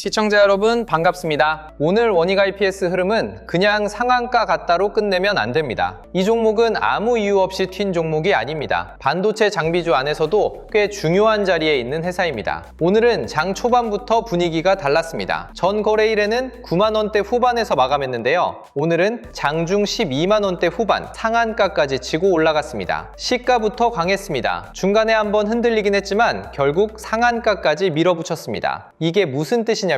시청자 여러분 반갑습니다. 오늘 원익 IPS 흐름은 그냥 상한가 같다로 끝내면 안 됩니다. 이 종목은 아무 이유 없이 튄 종목이 아닙니다. 반도체 장비주 안에서도 꽤 중요한 자리에 있는 회사입니다. 오늘은 장 초반부터 분위기가 달랐습니다. 전 거래일에는 9만원대 후반에서 마감했는데요. 오늘은 장중 12만원대 후반 상한가까지 치고 올라갔습니다. 시가부터 강했습니다. 중간에 한번 흔들리긴 했지만 결국 상한가까지 밀어붙였습니다. 이게 무슨 뜻이냐면요,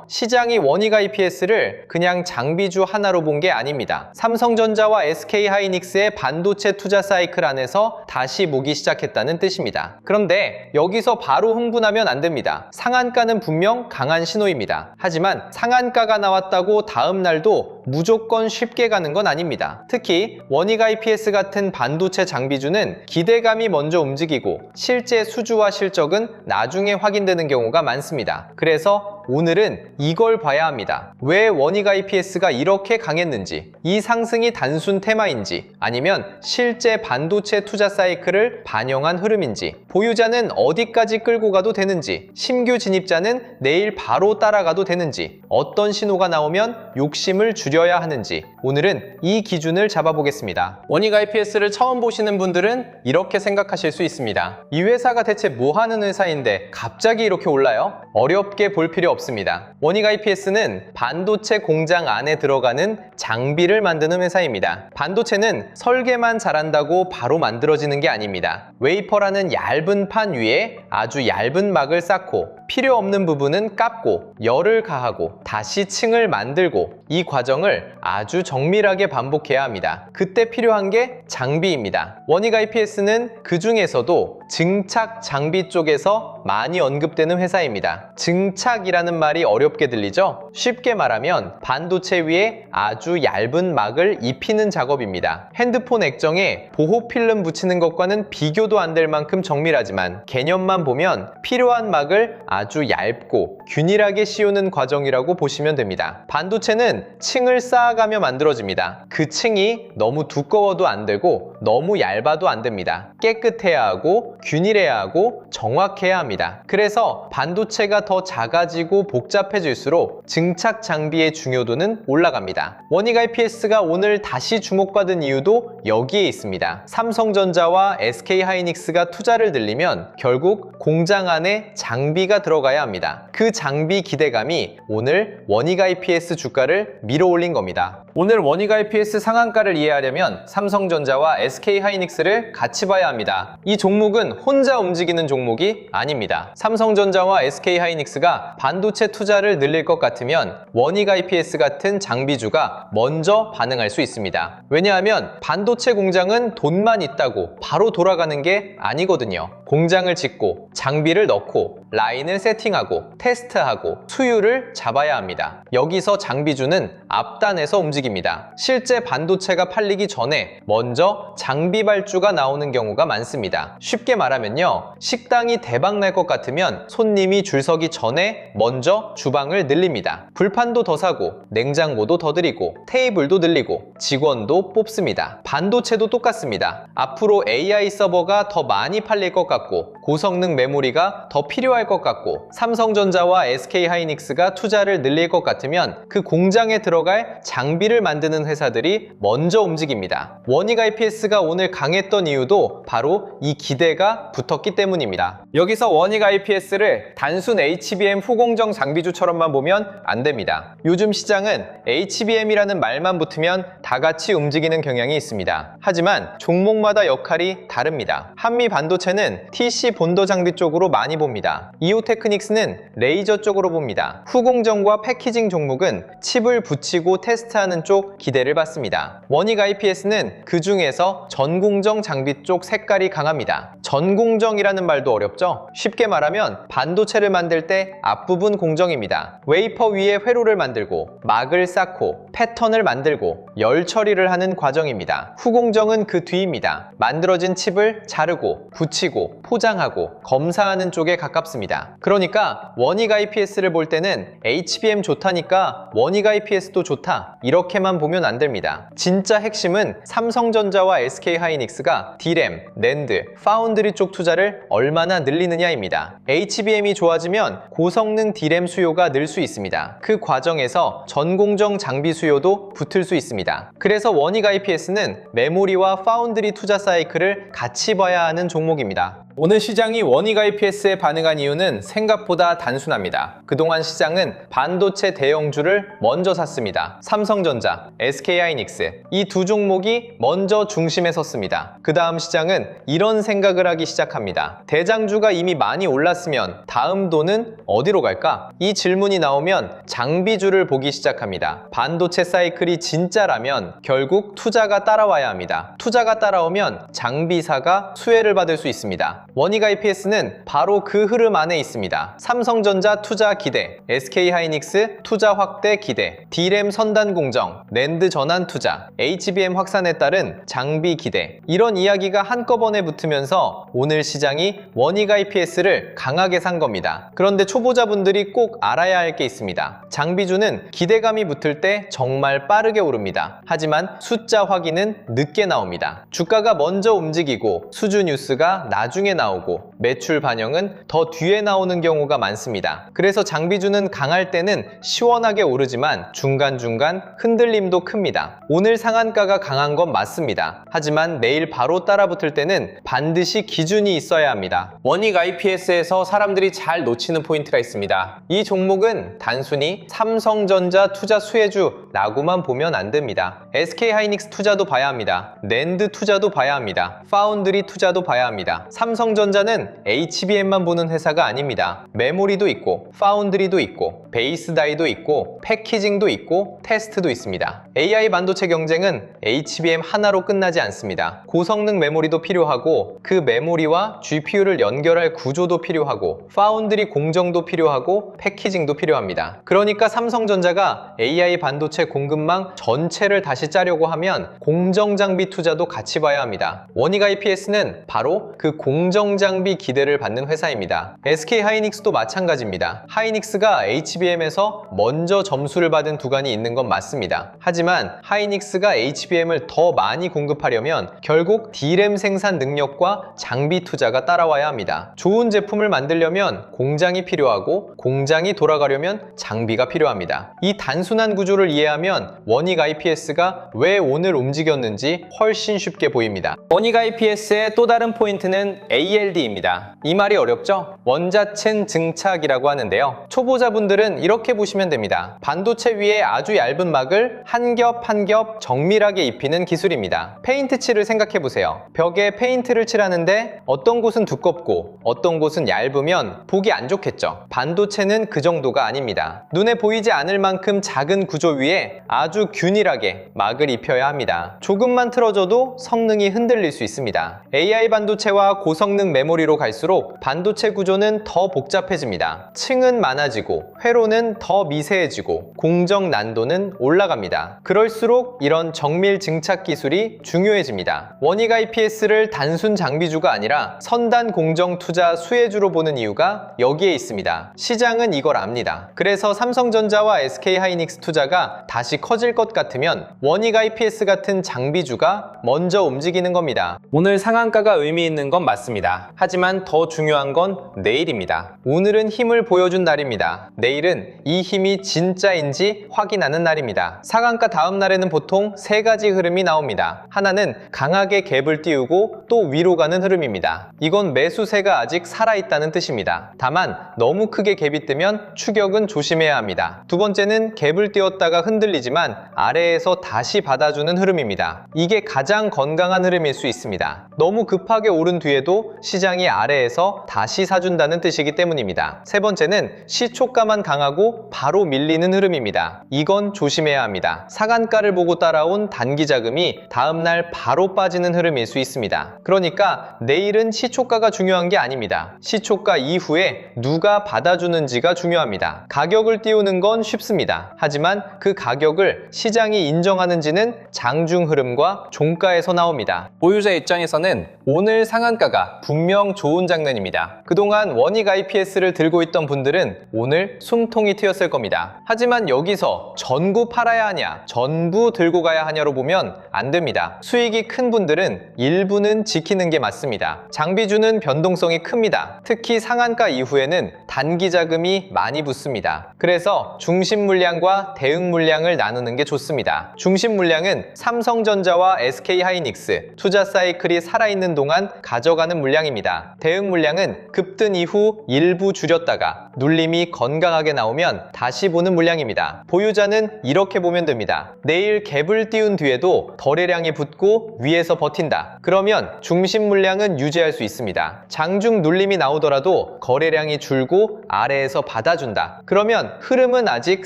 시장이 원익 IPS를 그냥 장비주 하나로 본 게 아닙니다. 삼성전자와 SK하이닉스의 반도체 투자 사이클 안에서 다시 보기 시작했다는 뜻입니다. 그런데 여기서 바로 흥분하면 안 됩니다. 상한가는 분명 강한 신호입니다. 하지만 상한가가 나왔다고 다음 날도 무조건 쉽게 가는 건 아닙니다. 특히 원익 IPS 같은 반도체 장비주는 기대감이 먼저 움직이고 실제 수주와 실적은 나중에 확인되는 경우가 많습니다. 그래서 오늘은 이걸 봐야 합니다. 왜 원익 IPS가 이렇게 강했는지, 이 상승이 단순 테마인지, 아니면 실제 반도체 투자 사이클을 반영한 흐름인지, 보유자는 어디까지 끌고 가도 되는지, 신규 진입자는 내일 바로 따라가도 되는지, 어떤 신호가 나오면 욕심을 줄여야 하는지, 오늘은 이 기준을 잡아보겠습니다. 원익 IPS를 처음 보시는 분들은 이렇게 생각하실 수 있습니다. 이 회사가 대체 뭐 하는 회사인데 갑자기 이렇게 올라요? 어렵게 볼 필요 없습니다. 원익 IPS는 반도체 공장 안에 들어가는 장비를 만드는 회사입니다. 반도체는 설계만 잘한다고 바로 만들어지는 게 아닙니다. 웨이퍼라는 얇은 판 위에 아주 얇은 막을 쌓고 필요 없는 부분은 깎고 열을 가하고 다시 층을 만들고, 이 과정을 아주 정밀하게 반복해야 합니다. 그때 필요한 게 장비입니다. 원익 IPS는 그 중에서도 증착 장비 쪽에서 많이 언급되는 회사입니다. 증착이라는 말이 어렵게 들리죠? 쉽게 말하면 반도체 위에 아주 얇은 막을 입히는 작업입니다. 핸드폰 액정에 보호 필름 붙이는 것과는 비교도 안 될 만큼 정밀하지만 개념만 보면 필요한 막을 아주 얇고 균일하게 씌우는 과정이라고 보시면 됩니다. 반도체는 층을 쌓아가며 만들어집니다. 그 층이 너무 두꺼워도 안 되고 너무 얇아도 안 됩니다. 깨끗해야 하고 균일해야 하고 정확해야 합니다. 그래서 반도체가 더 작아지고 복잡해질수록 증착 장비의 중요도는 올라갑니다. 원익 IPS가 오늘 다시 주목받은 이유도 여기에 있습니다. 삼성전자와 SK하이닉스가 투자를 늘리면 결국 공장 안에 장비가 들어가야 합니다. 그 장비 기대감이 오늘 원익 IPS 주가를 밀어올린 겁니다. 오늘 원익 IPS 상한가를 이해하려면 삼성전자와 SK하이닉스를 같이 봐야 합니다. 이 종목은 혼자 움직이는 종목이 아닙니다. 삼성전자와 SK하이닉스가 반도체 투자를 늘릴 것 같으면 원익 IPS 같은 장비주가 먼저 반응할 수 있습니다. 왜냐하면 반도체 공장은 돈만 있다고 바로 돌아가는 게 아니거든요. 공장을 짓고 장비를 넣고 라인을 세팅하고 테스트하고 수율을 잡아야 합니다. 여기서 장비주는 앞단에서 움직입니다. 실제 반도체가 팔리기 전에 먼저 장비 발주가 나오는 경우가 많습니다. 쉽게 말하면요, 식당이 대박 날 것 같으면 손님이 줄 서기 전에 먼저 주방을 늘립니다. 불판도 더 사고 냉장고도 더 들이고 테이블도 늘리고 직원도 뽑습니다. 반도체도 똑같습니다. 앞으로 AI 서버가 더 많이 팔릴 것 같고 고성능 메모리가 더 필요할 것 같고 삼성전자와 SK하이닉스가 투자를 늘릴 것 같으면 그 공장에 들어갈 장비를 만드는 회사들이 먼저 움직입니다. 원익 IPS가 오늘 강했던 이유도 바로 이 기대가 붙었기 때문입니다. 여기서 원익 IPS를 단순 HBM 후공정 장비주처럼만 보면 안 됩니다. 요즘 시장은 HBM이라는 말만 붙으면 다 같이 움직이는 경향이 있습니다. 하지만 종목마다 역할이 다릅니다. 한미 반도체는 TC 본더 장비 쪽으로 많이 봅니다. 이오테크닉스는 레이저 쪽으로 봅니다. 후공정과 패키징 종목은 칩을 붙이고 테스트하는 쪽 기대를 받습니다. 원익 IPS는 그 중에서 전공정 장비 쪽 색깔이 강합니다. 전공정이라는 말도 어렵죠? 쉽게 말하면 반도체를 만들 때 앞부분 공정입니다. 웨이퍼 위에 회로를 만들고 막을 쌓고 패턴을 만들고 열 처리를 하는 과정입니다. 후공정은 그 뒤입니다. 만들어진 칩을 자르고 붙이고 포장하고 판단하고 검사하는 쪽에 가깝습니다. 그러니까 원익 IPS를 볼 때는 HBM 좋다니까 원익 IPS도 좋다 이렇게만 보면 안 됩니다. 진짜 핵심은 삼성전자와 SK하이닉스가 D램, 낸드, 파운드리 쪽 투자를 얼마나 늘리느냐입니다. HBM이 좋아지면 고성능 D램 수요가 늘 수 있습니다. 그 과정에서 전공정 장비 수요도 붙을 수 있습니다. 그래서 원익 IPS는 메모리와 파운드리 투자 사이클을 같이 봐야 하는 종목입니다. 오늘 시장이 원익 IPS에 반응한 이유는 생각보다 단순합니다. 그동안 시장은 반도체 대형주를 먼저 샀습니다. 삼성전자, SK하이닉스 이 두 종목이 먼저 중심에 섰습니다. 그 다음 시장은 이런 생각을 하기 시작합니다. 대장주가 이미 많이 올랐으면 다음 돈은 어디로 갈까? 이 질문이 나오면 장비주를 보기 시작합니다. 반도체 사이클이 진짜라면 결국 투자가 따라와야 합니다. 투자가 따라오면 장비사가 수혜를 받을 수 있습니다. 원익 IPS는 바로 그 흐름 안에 있습니다. 삼성전자 투자 기대, SK하이닉스 투자 확대 기대, D램 선단 공정, 낸드 전환 투자, HBM 확산에 따른 장비 기대 이런 이야기가 한꺼번에 붙으면서 오늘 시장이 원익 IPS를 강하게 산 겁니다. 그런데 초보자분들이 꼭 알아야 할 게 있습니다. 장비주는 기대감이 붙을 때 정말 빠르게 오릅니다. 하지만 숫자 확인은 늦게 나옵니다. 주가가 먼저 움직이고 수주 뉴스가 나중에 나오고 매출 반영은 더 뒤에 나오는 경우가 많습니다. 그래서 장비주는 강할 때는 시원하게 오르지만 중간중간 흔들림도 큽니다. 오늘 상한가가 강한 건 맞습니다. 하지만 내일 바로 따라붙을 때는 반드시 기준이 있어야 합니다. 원익 IPS에서 사람들이 잘 놓치는 포인트가 있습니다. 이 종목은 단순히 삼성전자 투자 수혜주라고만 보면 안 됩니다. SK하이닉스 투자도 봐야 합니다. 낸드 투자도 봐야 합니다. 파운드리 투자도 봐야 합니다. 삼성전자는 HBM만 보는 회사가 아닙니다. 메모리도 있고 파운드리도 있고 베이스 다이도 있고 패키징도 있고 테스트도 있습니다. AI 반도체 경쟁은 HBM 하나로 끝나지 않습니다. 고성능 메모리도 필요하고 그 메모리와 GPU를 연결할 구조도 필요하고 파운드리 공정도 필요하고 패키징도 필요합니다. 그러니까 삼성전자가 AI 반도체 공급망 전체를 다시 짜려고 하면 공정장비 투자도 같이 봐야 합니다. 원익 IPS는 바로 그 공정장비 기대를 받는 회사입니다. SK하이닉스도 마찬가지입니다. 하이닉스가 HBM에서 먼저 점수를 받은 두간이 있는 건 맞습니다. 하지만 하이닉스가 HBM을 더 많이 공급하려면 결국 D램 생산 능력과 장비 투자가 따라와야 합니다. 좋은 제품을 만들려면 공장이 필요하고 공장이 돌아가려면 장비가 필요합니다. 이 단순한 구조를 이해하면 원익 IPS가 왜 오늘 움직였는지 훨씬 쉽게 보입니다. 원익 IPS의 또 다른 포인트는 ALD입니다. 이 말이 어렵죠? 원자층 증착이라고 하는데요. 초보자분들은 이렇게 보시면 됩니다. 반도체 위에 아주 얇은 막을 한 겹 한 겹 정밀하게 입히는 기술입니다. 페인트 칠을 생각해 보세요. 벽에 페인트를 칠하는데 어떤 곳은 두껍고 어떤 곳은 얇으면 보기 안 좋겠죠. 반도체는 그 정도가 아닙니다. 눈에 보이지 않을 만큼 작은 구조 위에 아주 균일하게 막을 입혀야 합니다. 조금만 틀어져도 성능이 흔들릴 수 있습니다. AI 반도체와 고성능 메모리로 갈수록 반도체 구조는 더 복잡해집니다. 층은 많아지고 회로는 더 미세해지고 공정 난도는 올라갑니다. 그럴수록 이런 정밀 증착 기술이 중요해집니다. 원익 IPS를 단순 장비주가 아니라 선단 공정 투자 수혜주로 보는 이유가 여기에 있습니다. 시장은 이걸 압니다. 그래서 삼성전자와 SK하이닉스 투자가 다시 커질 것 같으면 원익 IPS 같은 장비주가 먼저 움직이는 겁니다. 오늘 상한가가 의미 있는 건 맞습니다. 하지만 더 중요한 건 내일입니다. 오늘은 힘을 보여준 날입니다. 내일은 이 힘이 진짜인지 확인하는 날입니다. 상한가 다음 날에는 보통 세 가지 흐름이 나옵니다. 하나는 강하게 갭을 띄우고 또 위로 가는 흐름입니다. 이건 매수세가 아직 살아있다는 뜻입니다. 다만 너무 크게 갭이 뜨면 추격은 조심해야 합니다. 두 번째는 갭을 띄웠다가 흔들리지만 아래에서 다시 받아주는 흐름입니다. 이게 가장 건강한 흐름일 수 있습니다. 너무 급하게 오른 뒤에도 시장이 아래에서 다시 사준다는 뜻이기 때문입니다. 세 번째는 시초가만 강하고 바로 밀리는 흐름입니다. 이건 조심해야 합니다. 상한가를 보고 따라온 단기 자금이 다음날 바로 빠지는 흐름일 수 있습니다. 그러니까 내일은 시초가가 중요한 게 아닙니다. 시초가 이후에 누가 받아주는지가 중요합니다. 가격을 띄우는 건 쉽습니다. 하지만 그 가격을 시장이 인정하는지는 장중 흐름과 종가에서 나옵니다. 보유자 입장에서는 오늘 상한가가 분명 좋은 장면입니다. 그동안 원익 IPS를 들고 있던 분들은 오늘 숨통이 트였을 겁니다. 하지만 여기서 전구 팔아야 하냐, 전부 들고 가야 하냐로 보면 안 됩니다. 수익이 큰 분들은 일부는 지키는 게 맞습니다. 장비주는 변동성이 큽니다. 특히 상한가 이후에는 단기 자금이 많이 붙습니다. 그래서 중심 물량과 대응 물량을 나누는 게 좋습니다. 중심 물량은 삼성전자와 SK하이닉스, 투자 사이클이 살아있는 동안 가져가는 물량입니다. 대응 물량은 급등 이후 일부 줄였다가 눌림이 건강하게 나오면 다시 보는 물량입니다. 보유자는 이렇게 보면 됩니다. 내일 갭을 띄운 뒤에도 거래량이 붙고 위에서 버틴다. 그러면 중심 물량은 유지할 수 있습니다. 장중 눌림이 나오더라도 거래량이 줄고 아래에서 받아준다. 그러면 흐름은 아직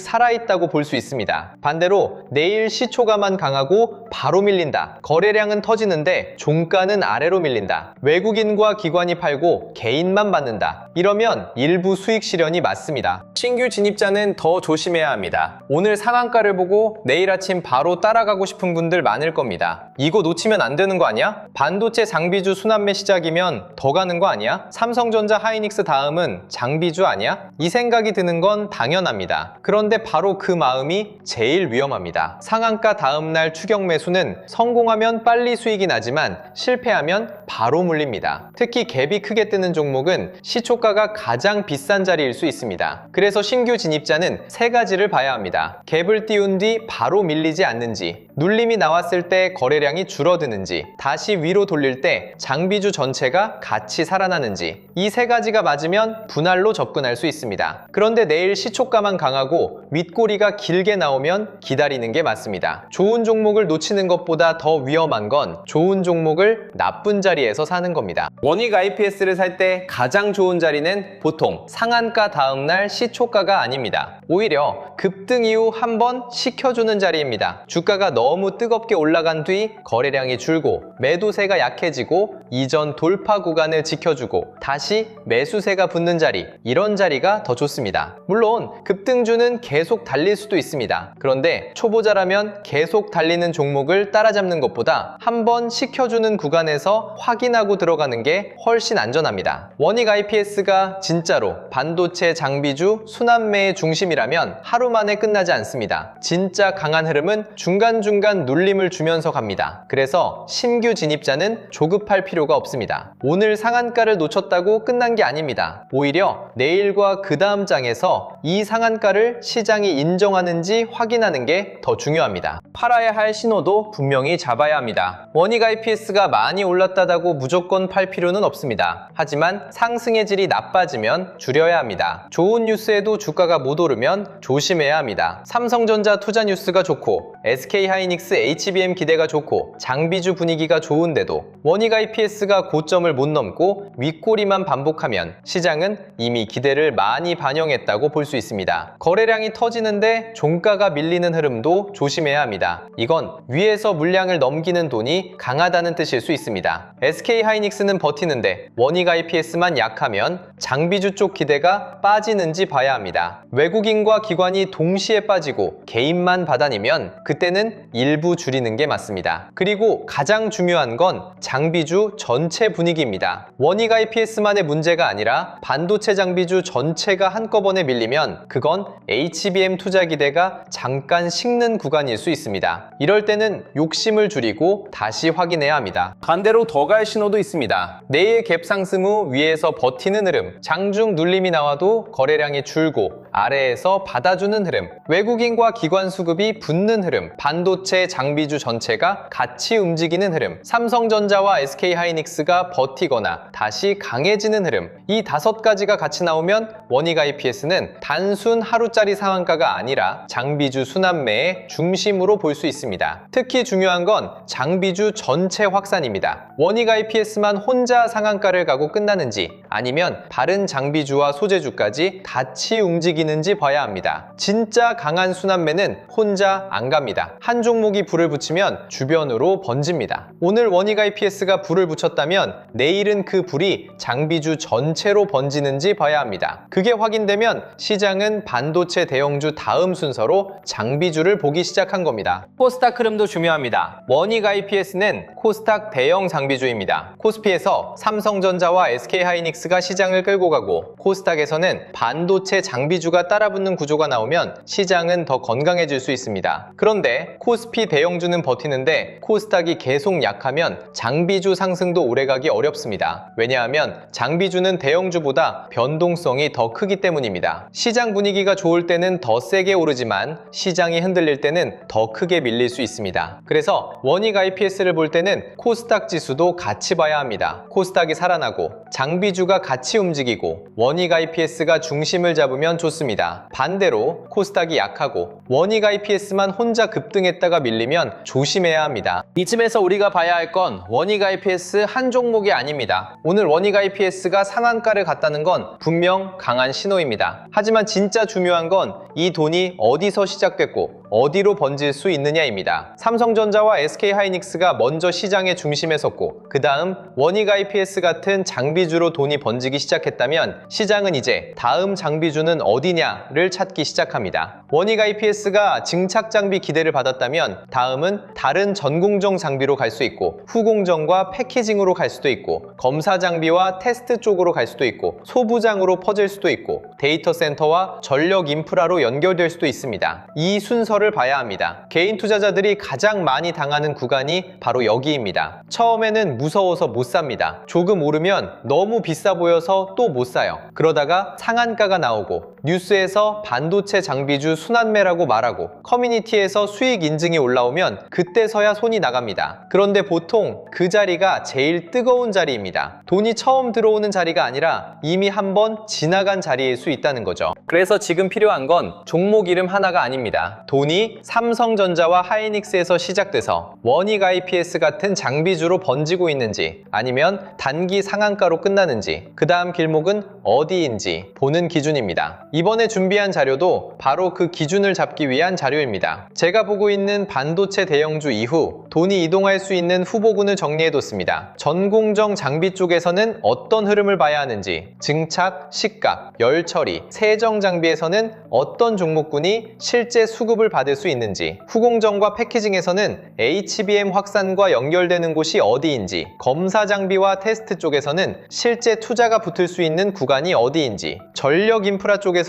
살아있다고 볼 수 있습니다. 반대로 내일 시초가만 강하고 바로 밀린다. 거래량은 터지는데 종가는 아래로 밀린다. 외국인과 기관이 팔고 개인만 받는다. 이러면 일부 수익 실현이 맞습니다. 신규 진입자는 더 조심해야 합니다. 오늘 상한가를 보고 내일 아침 바로 따라가고 싶은 분들 많을 겁니다. 이거 놓치면 안 되는 거 아니야? 반도체 장비주 순환매 시작이면 더 가는 거 아니야? 삼성전자 하이닉스 다음은 장비주 아니야? 이 생각이 드는 건 당연합니다. 그런데 바로 그 마음이 제일 위험합니다. 상한가 다음날 추격 매수는 성공하면 빨리 수익이 나지만 실패하면 바로 물립니다. 특히 갭이 크게 뜨는 종목은 시초가가 가장 비싼 자리일 수 있습니다. 그래서 신규 진입자는 세 가지를 봐야 합니다. 갭을 띄운 뒤 바로 밀리지 않는지, 눌림이 나왔을 때 거래량이 줄어드는지, 다시 위로 돌릴 때 장비주 전체가 같이 살아나는지, 이 세 가지가 맞으면 분할로 접근할 수 있습니다. 그런데 내일 시초가만 강하고 윗꼬리가 길게 나오면 기다리는 게 맞습니다. 좋은 종목을 놓치는 것보다 더 위험한 건 좋은 종목을 나쁜 자리에서 사는 겁니다. 원익 IPS를 살 때 가장 좋은 자리는 보통 상한가 다음날 시초가가 아닙니다. 오히려 급등 이후 한번 식혀주는 자리입니다. 주가가 너무 뜨겁게 올라간 뒤 거래량이 줄고 매도세가 약해지고 이전 돌파 구간을 지켜주고 다시 매수세가 붙는 자리, 이런 자리가 더 좋습니다. 물론 급등주는 계속 달릴 수도 있습니다. 그런데 초보자라면 계속 달리는 종목을 따라잡는 것보다 한번 식혀주는 구간에서 확인하고 들어가는 게 훨씬 안전합니다. 원익 IPS가 진짜로 반도체 장비주 순환매의 중심이라면 하루 만에 끝나지 않습니다. 진짜 강한 흐름은 중간중간 눌림을 주면서 갑니다. 그래서 신규 진입자는 조급할 필요가 없습니다. 오늘 상한가를 놓쳤다고 끝난 게 아닙니다. 오히려 내일과 그 다음 장에서 이 상한가를 시장이 인정하는지 확인하는 게 더 중요합니다. 팔아야 할 신호도 분명히 잡아야 합니다. 원익 IPS가 많이 올랐다고 무조건 팔 필요는 없습니다. 하지만 상승의 질이 나빠지면 줄여야 합니다. 좋은 뉴스에도 주가가 못 오르면 조심해야 합니다. 삼성전자 투자 뉴스가 좋고 SK하이닉스 HBM 기대가 좋고 장비주 분위기가 좋은데도 원익 IPS가 고점을 못 넘고 윗꼬리만 반복하면 시장은 이미 기대를 많이 반영했다고 볼 수 있습니다. 거래량이 터지는데 종가가 밀리는 흐름도 조심해야 합니다. 이건 위에서 물량을 넘기는 돈이 강하다는 뜻일 수 있습니다. SK하이닉스는 버티는데 원익 IPS만 약하면 장비주 쪽 기대가 빠지는지 봐야 합니다. 외국인과 기관이 동시에 빠지고 개인만 받아내면 그때는 일부 줄이는 게 맞습니다. 그리고 가장 중요한 건 장비주 전체 분위기입니다. 원익 IPS만의 문제가 아니라 반도체 장비주 전체가 한꺼번에 밀리면 그건 HBM 투자 기대가 잠깐 식는 구간일 수 있습니다. 이럴 때는 욕심을 줄이고 다시 확인해야 합니다. 반대로 더 갈 신호도 있습니다. 내일 갭 상승 후 위에서 버티는 흐름, 장중 눌림이 나와도 거래량이 줄고 아래에서 받아주는 흐름, 외국인과 기관 수급이 붙는 흐름, 반도체 장비주 전체가 같이 움직이는 흐름, 삼성전자와 SK하이닉스가 버티거나 다시 강해지는 흐름, 이 5가지가 같이 나오면 원익 IPS는 단순 하루짜리 상한가가 아니라 장비주 순환매의 중심으로 볼 수 있습니다. 특히 중요한 건 장비주 전체 확산입니다. 원익 IPS만 혼자 상한가를 가고 끝나는지 아니면 바른 장비주와 소재주까지 같이 움직이는지 봐야 합니다. 진짜 강한 순환매는 혼자 안 갑니다. 한 종목이 불을 붙이면 주변으로 번집니다. 오늘 원익 IPS가 불을 붙였다면 내일은 그 불이 장비주 전체로 번지는지 봐야 합니다. 그게 확인되면 시장은 반도체 대형주 다음 순서로 장비주를 보기 시작한 겁니다. 코스닥 흐름도 중요합니다. 원익 IPS는 코스닥 대형 장비주입니다. 코스피에서 삼성전자와 SK하이닉스가 시장을 끌고 가고 코스닥에서는 반도체 장비주가 따라붙는 구조가 나오면 시장은 더 건강해질 수 있습니다. 그런데 코스피 대형주는 버티는데 코스닥이 계속 약하면 장비주 상승도 오래가기 어렵습니다. 왜냐하면 장비주는 대형주보다 변동성이 더 크기 때문입니다. 시장 분위기가 좋을 때는 더 세게 오르지만 시장이 흔들릴 때는 더 크게 밀릴 수 있습니다. 그래서 원익 IPS를 볼 때는 코스닥 지수도 같이 봐야 합니다. 코스닥이 살아나고 장비주가 같이 움직이고 원익 IPS가 중심을 잡으면 좋습니다. 반대로 코스닥이 약하고 원익 IPS만 혼자 급등했다가 밀리면 조심해야 합니다. 이쯤에서 우리가 봐야 할 건 원익 IPS 한 종목이 아닙니다. 오늘 원익 IPS가 상한가를 갔다는 건 분명 강한 신호입니다. 하지만 진짜 중요한 건 이 돈이 어디서 시작됐고 어디로 번질 수 있느냐입니다. 삼성전자와 SK하이닉스가 먼저 시장의 중심에 섰고 그 다음 원익 IPS 같은 장비주로 돈이 번지기 시작했다면 시장은 이제 다음 장비주는 어디냐를 찾기 시작합니다. 원익 IPS가 증착 장비 기대를 받았다면 다음은 다른 전공정 장비로 갈 수 있고 후공정과 패키징으로 갈 수도 있고 검사 장비와 테스트 쪽으로 갈 수도 있고 소부장으로 퍼질 수도 있고 데이터 센터와 전력 인프라로 연결될 수도 있습니다. 이 순서를 봐야 합니다. 개인 투자자들이 가장 많이 당하는 구간이 바로 여기입니다. 처음에는 무서워서 못 삽니다. 조금 오르면 너무 비싸 보여서 또 못 사요. 그러다가 상한가가 나오고 뉴스에서 반도체 장비주 순환매라고 말하고 커뮤니티에서 수익 인증이 올라오면 그때서야 손이 나갑니다. 그런데 보통 그 자리가 제일 뜨거운 자리입니다. 돈이 처음 들어오는 자리가 아니라 이미 한번 지나간 자리일 수 있다는 거죠. 그래서 지금 필요한 건 종목 이름 하나가 아닙니다. 돈이 삼성전자와 하이닉스에서 시작돼서 원익 IPS 같은 장비주로 번지고 있는지 아니면 단기 상한가로 끝나는지 그 다음 길목은 어디인지 보는 기준입니다. 이번에 준비한 자료도 바로 그 기준을 잡기 위한 자료입니다. 제가 보고 있는 반도체 대형주 이후 돈이 이동할 수 있는 후보군을 정리해뒀습니다. 전공정 장비 쪽에서는 어떤 흐름을 봐야 하는지, 증착, 시가, 열처리, 세정 장비에서는 어떤 종목군이 실제 수급을 받을 수 있는지, 후공정과 패키징에서는 HBM 확산과 연결되는 곳이 어디인지, 검사 장비와 테스트 쪽에서는 실제 투자가 붙을 수 있는 구간이 어디인지, 전력 인프라 쪽에서는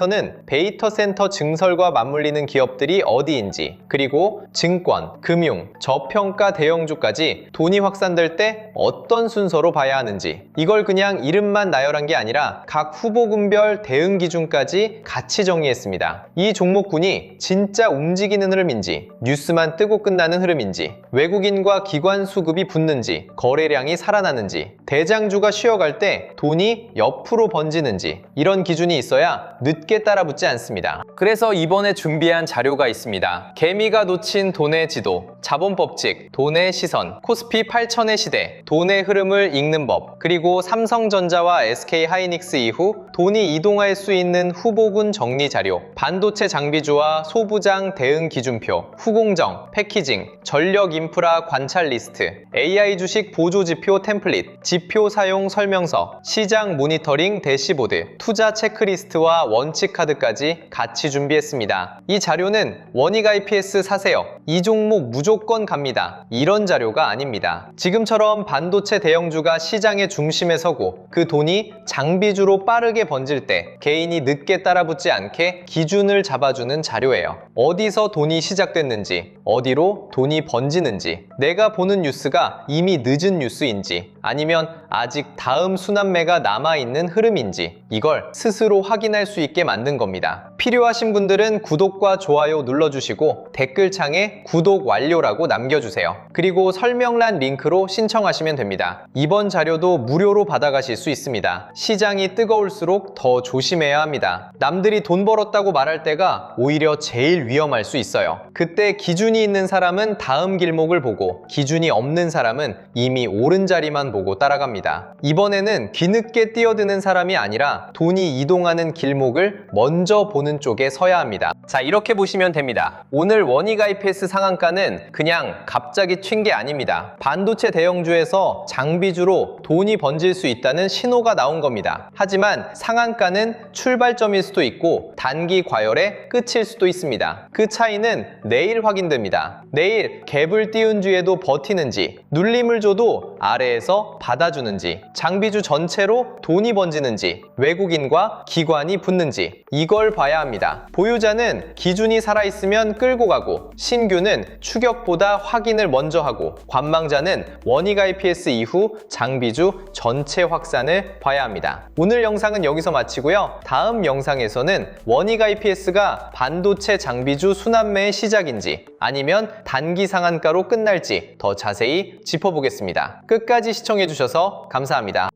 데이터 센터 증설과 맞물리는 기업들이 어디인지, 그리고 증권, 금융, 저평가 대형주까지 돈이 확산될 때 어떤 순서로 봐야 하는지, 이걸 그냥 이름만 나열한 게 아니라 각 후보군별 대응 기준까지 같이 정리했습니다. 이 종목군이 진짜 움직이는 흐름인지, 뉴스만 뜨고 끝나는 흐름인지, 외국인과 기관 수급이 붙는지, 거래량이 살아나는지, 대장주가 쉬어갈 때 돈이 옆으로 번지는지, 이런 기준이 있어야 늦게 따라붙지 않습니다. 그래서 이번에 준비한 자료가 있습니다. 개미가 놓친 돈의 지도, 자본법칙, 돈의 시선, 코스피 8000의 시대, 돈의 흐름을 읽는 법, 그리고 삼성전자와 SK하이닉스 이후 돈이 이동할 수 있는 후보군 정리 자료, 반도체 장비주와 소부장 대응 기준표, 후공정, 패키징, 전력 인프라 관찰 리스트, AI 주식 보조 지표 템플릿, 지표 사용 설명서, 시장 모니터링 대시보드, 투자 체크리스트와 원칙 카드까지 같이 준비했습니다. 이 자료는 원익 IPS 사세요, 이 종목 무조건 갑니다, 이런 자료가 아닙니다. 지금처럼 반도체 대형주가 시장의 중심에 서고 그 돈이 장비주로 빠르게 번질 때 개인이 늦게 따라붙지 않게 기준을 잡아주는 자료예요. 어디서 돈이 시작됐는지, 어디로 돈이 번지는지, 내가 보는 뉴스가 이미 늦은 뉴스인지 아니면 아직 다음 순환매가 남아있는 흐름인지 이걸 스스로 확인할 수 있게 만든 겁니다. 필요하신 분들은 구독과 좋아요 눌러주시고 댓글창에 구독 완료라고 남겨주세요. 그리고 설명란 링크로 신청하시면 됩니다. 이번 자료도 무료로 받아가실 수 있습니다. 시장이 뜨거울수록 더 조심해야 합니다. 남들이 돈 벌었다고 말할 때가 오히려 제일 위험할 수 있어요. 그때 기준이 있는 사람은 다음 길목을 보고 기준이 없는 사람은 이미 오른 자리만 보고 따라갑니다. 이번에는 뒤늦게 뛰어드는 사람이 아니라 돈이 이동하는 길목을 먼저 보는 쪽에 서야 합니다. 자, 이렇게 보시면 됩니다. 오늘 원익 IPS 상한가는 그냥 갑자기 튄 게 아닙니다. 반도체 대형주에서 장비주로 돈이 번질 수 있다는 신호가 나온 겁니다. 하지만 상한가는 출발점일 수도 있고 단기 과열의 끝일 수도 있습니다. 그 차이는 내일 확인됩니다. 내일 갭을 띄운 주에도 버티는지, 눌림을 줘도 아래에서 받아주는지, 장비주 전체로 돈이 번지는지, 외국인과 기관이 붙는지, 이걸 봐야 합니다. 보유자는 기준이 살아있으면 끌고 가고, 신규는 추격보다 확인을 먼저 하고, 관망자는 원익 IPS 이후 장비주 전체 확산을 봐야 합니다. 오늘 영상은 여기서 마치고요. 다음 영상에서는 원익 IPS가 반도체 장비주 순환매의 시작인지 아니면 단기 상한가로 끝날지 더 자세히 짚어보겠습니다. 끝까지 시청해주셔서 감사합니다.